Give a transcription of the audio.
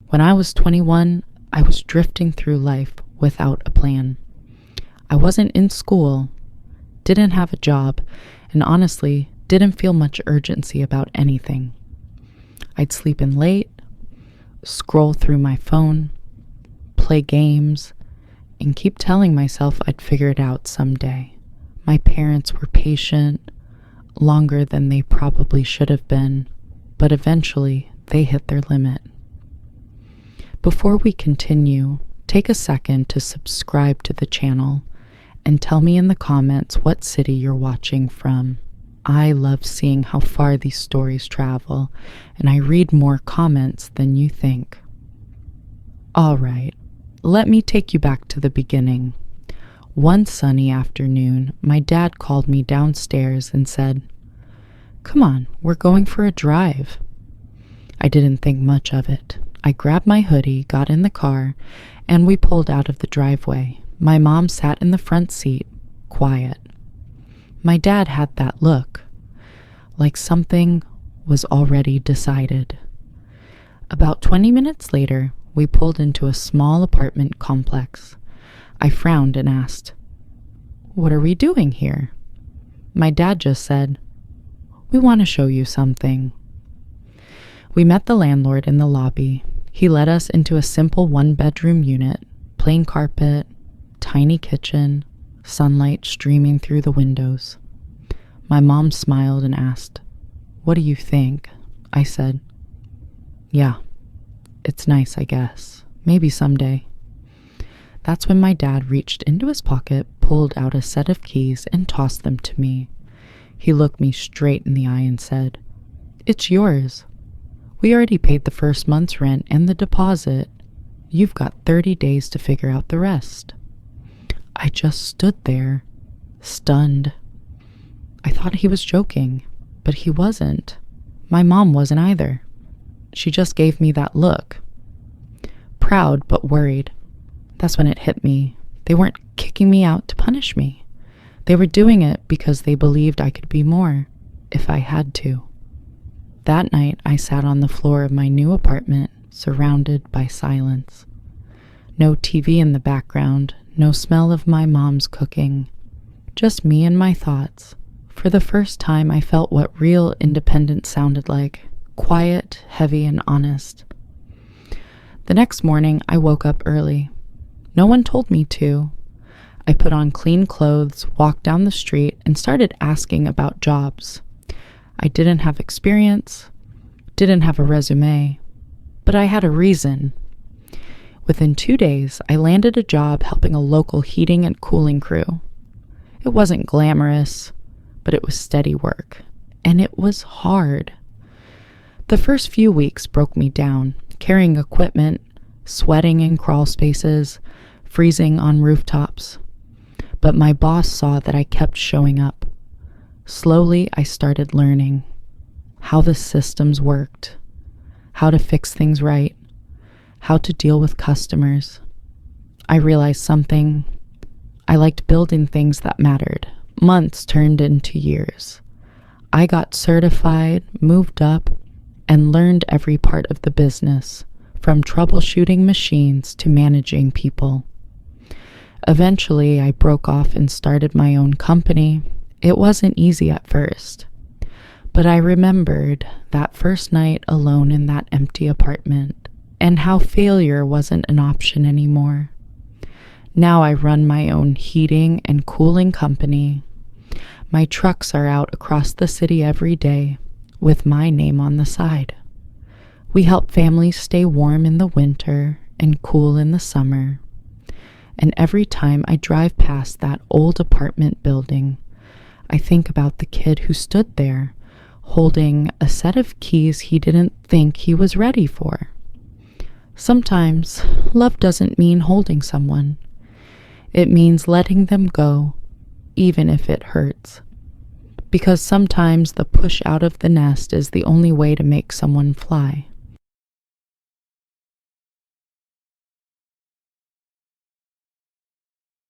When I was 21, I was drifting through life without a plan. I wasn't in school, didn't have a job, and honestly, didn't feel much urgency about anything. I'd sleep in late, scroll through my phone, play games, and keep telling myself I'd figure it out someday. My parents were patient, longer than they probably should have been, but eventually they hit their limit. Before we continue, take a second to subscribe to the channel and tell me in the comments what city you're watching from. I love seeing how far these stories travel, and I read more comments than you think. All right, let me take you back to the beginning. One sunny afternoon, my dad called me downstairs and said, "Come on, we're going for a drive." I didn't think much of it. I grabbed my hoodie, got in the car, and we pulled out of the driveway. My mom sat in the front seat, quiet. My dad had that look, like something was already decided. About 20 minutes later, we pulled into a small apartment complex. I frowned and asked, "What are we doing here?" My dad just said, "We want to show you something." We met the landlord in the lobby. He led us into a simple one-bedroom unit, plain carpet, tiny kitchen, sunlight streaming through the windows. My mom smiled and asked, "What do you think?" I said, "Yeah, it's nice, I guess. Maybe someday." That's when my dad reached into his pocket, pulled out a set of keys, and tossed them to me. He looked me straight in the eye and said, "It's yours. We already paid the first month's rent and the deposit. You've got 30 days to figure out the rest." I just stood there, stunned. I thought he was joking, but he wasn't. My mom wasn't either. She just gave me that look. Proud but worried. That's when it hit me. They weren't kicking me out to punish me. They were doing it because they believed I could be more, if I had to. That night, I sat on the floor of my new apartment, surrounded by silence. No TV in the background, no smell of my mom's cooking. Just me and my thoughts. For the first time, I felt what real independence sounded like. Quiet, heavy, and honest. The next morning, I woke up early. No one told me to. I put on clean clothes, walked down the street, and started asking about jobs. I didn't have experience, didn't have a resume, but I had a reason. Within 2 days, I landed a job helping a local heating and cooling crew. It wasn't glamorous, but it was steady work, and it was hard. The first few weeks broke me down, carrying equipment, sweating in crawl spaces, freezing on rooftops. But my boss saw that I kept showing up. Slowly, I started learning how the systems worked, how to fix things right, how to deal with customers. I realized something. I liked building things that mattered. Months turned into years. I got certified, moved up, and learned every part of the business, from troubleshooting machines to managing people. Eventually, I broke off and started my own company. It wasn't easy at first, but I remembered that first night alone in that empty apartment and how failure wasn't an option anymore. Now I run my own heating and cooling company. My trucks are out across the city every day with my name on the side. We help families stay warm in the winter and cool in the summer. And every time I drive past that old apartment building, I think about the kid who stood there, holding a set of keys he didn't think he was ready for. Sometimes, love doesn't mean holding someone. It means letting them go, even if it hurts. Because sometimes the push out of the nest is the only way to make someone fly.